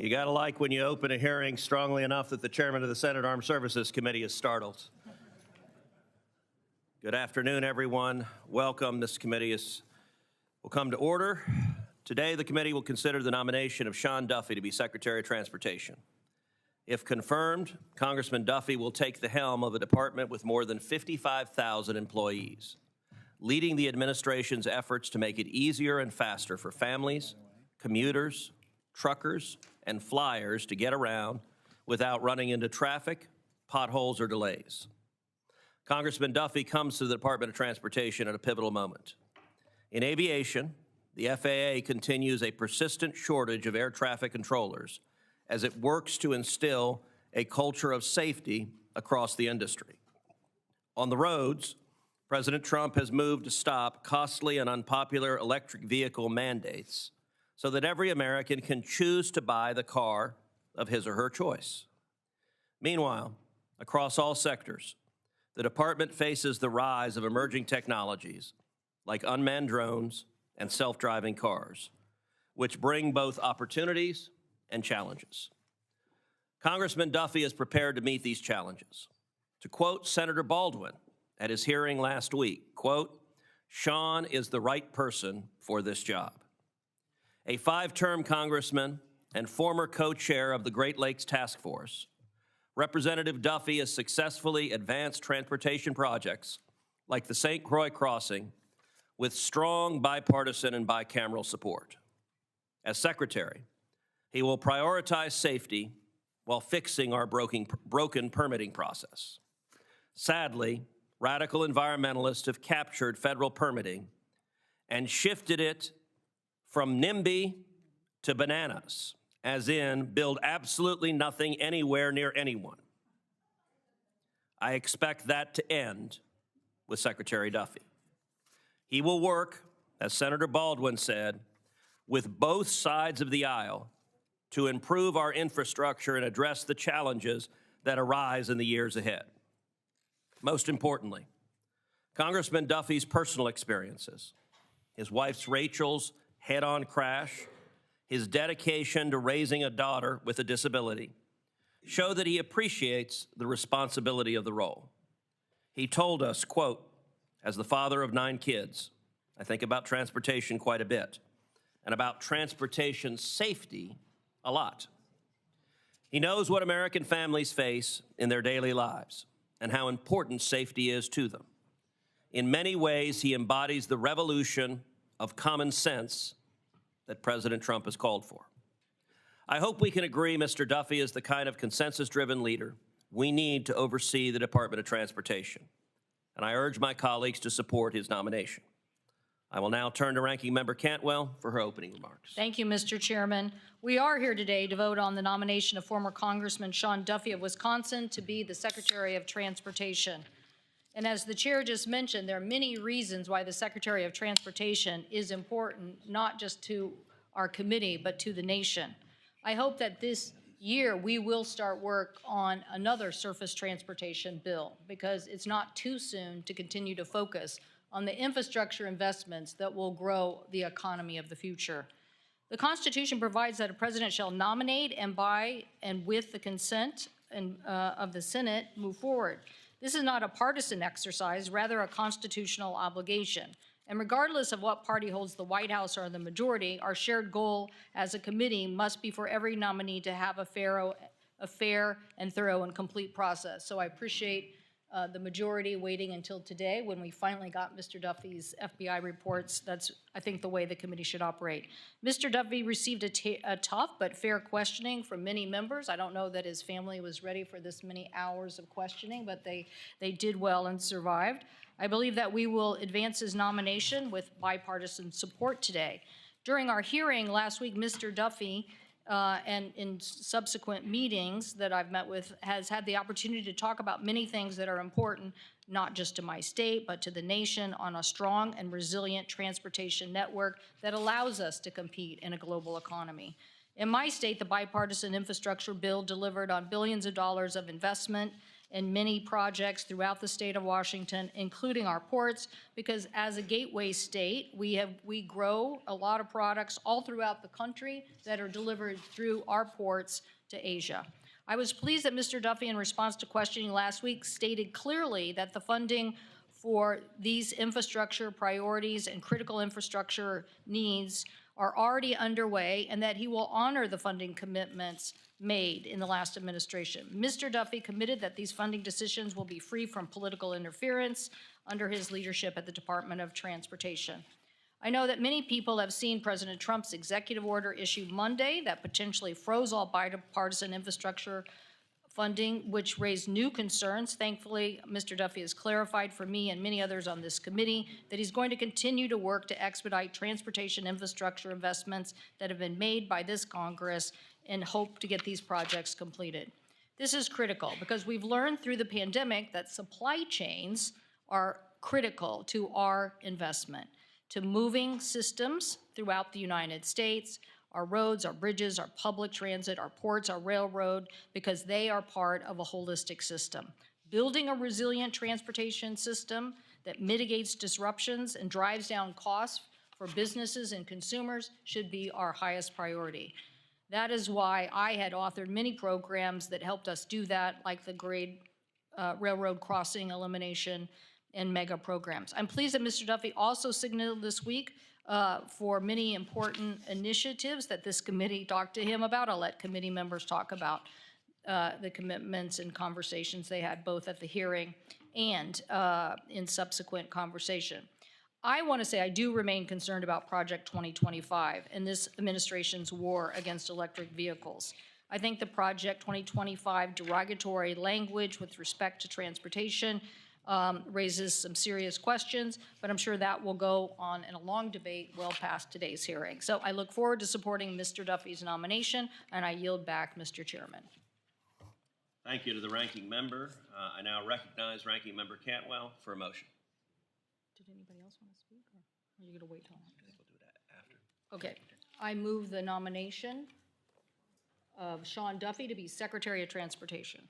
You got to like when you open a hearing strongly enough that the chairman of the Senate Armed Services Committee is startled. Good afternoon, everyone. Welcome. This committee will come to order. Today, the committee will consider the nomination of Sean Duffy to be Secretary of Transportation. If confirmed, Congressman Duffy will take the helm of a department with more than 55,000 employees, leading the administration's efforts to make it easier and faster for families, commuters, truckers, and flyers to get around without running into traffic, potholes, or delays. Congressman Duffy comes to the Department of Transportation at a pivotal moment. In aviation, the FAA continues a persistent shortage of air traffic controllers as it works to instill a culture of safety across the industry. On the roads, President Trump has moved to stop costly and unpopular electric vehicle mandates so that every American can choose to buy the car of his or her choice. Meanwhile, across all sectors, the department faces the rise of emerging technologies like unmanned drones and self-driving cars, which bring both opportunities and challenges. Congressman Duffy is prepared to meet these challenges. To quote Senator Baldwin at his hearing last week, quote, "Sean is the right person for this job." A 5-term congressman and former co-chair of the Great Lakes Task Force, Representative Duffy has successfully advanced transportation projects like the St. Croix Crossing with strong bipartisan and bicameral support. As Secretary, he will prioritize safety while fixing our broken permitting process. Sadly, radical environmentalists have captured federal permitting and shifted it from NIMBY to bananas, as in build absolutely nothing anywhere near anyone. I expect that to end with Secretary Duffy. He will work, as Senator Baldwin said, with both sides of the aisle to improve our infrastructure and address the challenges that arise in the years ahead. Most importantly, Congressman Duffy's personal experiences, his wife Rachel's head-on crash, his dedication to raising a daughter with a disability, show that he appreciates the responsibility of the role. He told us, quote, "As the father of 9 kids, I think about transportation quite a bit, and about transportation safety a lot." He knows what American families face in their daily lives and how important safety is to them. In many ways, he embodies the revolution of common sense that President Trump has called for. I hope we can agree Mr. Duffy is the kind of consensus-driven leader we need to oversee the Department of Transportation, and I urge my colleagues to support his nomination. I will now turn to Ranking Member Cantwell for her opening remarks. Thank you, Mr. Chairman. We are here today to vote on the nomination of former Congressman Sean Duffy of Wisconsin to be the Secretary of Transportation. And as the chair just mentioned, there are many reasons why the Secretary of Transportation is important, not just to our committee, but to the nation. I hope that this year we will start work on another surface transportation bill, because it's not too soon to continue to focus on the infrastructure investments that will grow the economy of the future. The Constitution provides that a president shall nominate and by and with the consent of the Senate move forward. This is not a partisan exercise, rather a constitutional obligation. And regardless of what party holds the White House or the majority, our shared goal as a committee must be for every nominee to have a fair and thorough and complete process. So I appreciate the majority waiting until today when we finally got Mr. Duffy's FBI reports. That's, I think, the way the committee should operate. Mr. Duffy received a tough but fair questioning from many members. I don't know that his family was ready for this many hours of questioning, but they did well and survived. I believe that we will advance his nomination with bipartisan support today. During our hearing last week, Mr. Duffy and in subsequent meetings that I've met with, has had the opportunity to talk about many things that are important, not just to my state, but to the nation, on a strong and resilient transportation network that allows us to compete in a global economy. In my state, the bipartisan infrastructure bill delivered on billions of dollars of investment in many projects throughout the state of Washington, including our ports, because as a gateway state, we grow a lot of products all throughout the country that are delivered through our ports to Asia. I was pleased that Mr. Duffy, in response to questioning last week, stated clearly that the funding for these infrastructure priorities and critical infrastructure needs are already underway, and that he will honor the funding commitments made in the last administration. Mr. Duffy committed that these funding decisions will be free from political interference under his leadership at the Department of Transportation. I know that many people have seen President Trump's executive order issued Monday that potentially froze all bipartisan infrastructure funding, which raised new concerns. Thankfully, Mr. Duffy has clarified for me and many others on this committee that he's going to continue to work to expedite transportation infrastructure investments that have been made by this Congress and hope to get these projects completed. This is critical because we've learned through the pandemic that supply chains are critical to our investment, to moving systems throughout the United States, our roads, our bridges, our public transit, our ports, our railroad, because they are part of a holistic system. Building a resilient transportation system that mitigates disruptions and drives down costs for businesses and consumers should be our highest priority. That is why I had authored many programs that helped us do that, like the grade railroad crossing elimination and mega programs. I'm pleased that Mr. Duffy also signaled this week for many important initiatives that this committee talked to him about. I'll let committee members talk about the commitments and conversations they had both at the hearing and in subsequent conversation. I want to say I do remain concerned about Project 2025 and this administration's war against electric vehicles. I think the Project 2025 derogatory language with respect to transportation raises some serious questions, but I'm sure that will go on in a long debate well past today's hearing. So I look forward to supporting Mr. Duffy's nomination, and I yield back, Mr. Chairman. Thank you to the ranking member. I now recognize Ranking Member Cantwell for a motion. Did anybody else want to speak, or are you going to wait till after? We'll do that after. Okay. I move the nomination of Sean Duffy to be Secretary of Transportation.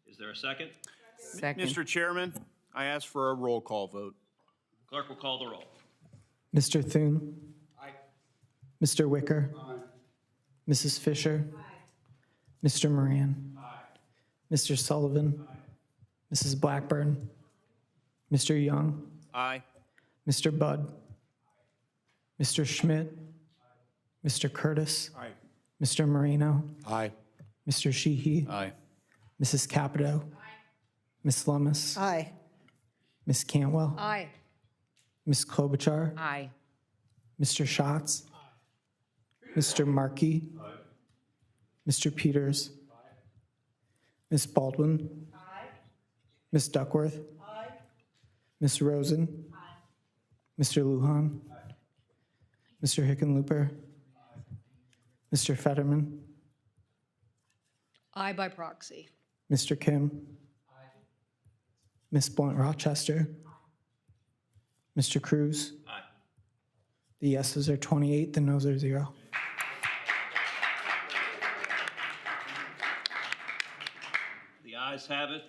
Is there a second? Second. Mr. Chairman, I ask for a roll call vote. Clerk will call the roll. Mr. Thune? Aye. Mr. Wicker? Aye. Mrs. Fisher? Aye. Mr. Moran? Aye. Mr. Sullivan? Aye. Mrs. Blackburn? Mr. Young? Aye. Mr. Budd? Mr. Schmidt? Aye. Mr. Curtis? Aye. Mr. Moreno? Aye. Mr. Sheehy? Aye. Mrs. Capito? Aye. Ms. Lummis? Aye. Ms. Cantwell? Aye. Ms. Klobuchar? Aye. Mr. Schatz? Aye. Mr. Markey? Aye. Mr. Peters? Aye. Ms. Baldwin? Aye. Ms. Duckworth? Aye. Ms. Rosen? Aye. Mr. Lujan? Aye. Mr. Hickenlooper? Aye. Mr. Fetterman? Aye by proxy. Mr. Kim? Aye. Ms. Blunt Rochester? Aye. Mr. Cruz? Aye. The yeses are 28, the noes are 0. The ayes have it.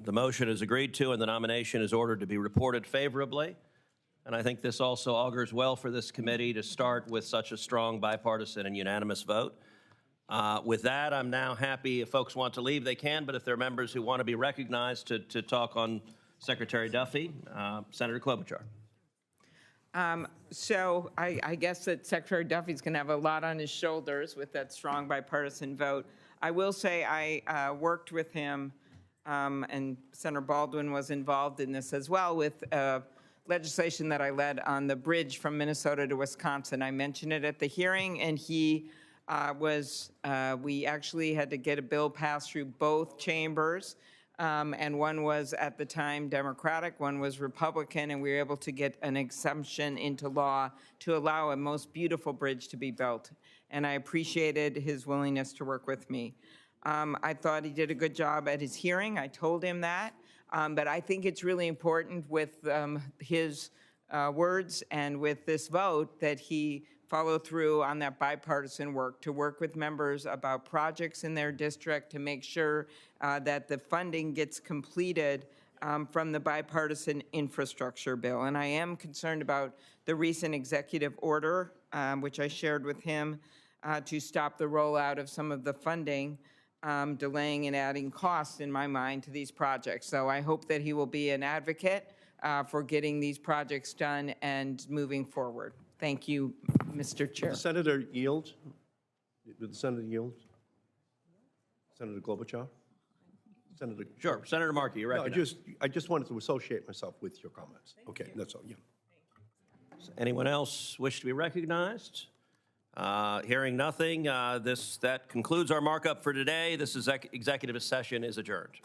The motion is agreed to, and the nomination is ordered to be reported favorably. And I think this also augurs well for this committee to start with such a strong bipartisan and unanimous vote. With that, I'm now happy if folks want to leave, they can, but if there are members who want to be recognized to talk on Secretary Duffy, Senator Klobuchar. So I guess that Secretary Duffy's going to have a lot on his shoulders with that strong bipartisan vote. I will say I worked with him, and Senator Baldwin was involved in this as well, with legislation that I led on the bridge from Minnesota to Wisconsin. I mentioned it at the hearing, and he we actually had to get a bill passed through both chambers, and one was at the time Democratic, one was Republican, and we were able to get an exemption into law to allow a most beautiful bridge to be built. And I appreciated his willingness to work with me. I thought he did a good job at his hearing. I told him that. But I think it's really important with his words and with this vote that he follow through on that bipartisan work, to work with members about projects in their district, to make sure that the funding gets completed from the bipartisan infrastructure bill. And I am concerned about the recent executive order, which I shared with him, to stop the rollout of some of the funding, delaying and adding costs, in my mind, to these projects. So I hope that he will be an advocate for getting these projects done and moving forward. Thank you, Mr. Chair. The Senator yield? Did the Senator yield? Senator Klobuchar? Senator? Sure. Senator Markey, you're No, recognized. I just wanted to associate myself with your comments. Okay, that's all, yeah. Anyone else wish to be recognized? Hearing nothing, that concludes our markup for today. This executive session is adjourned.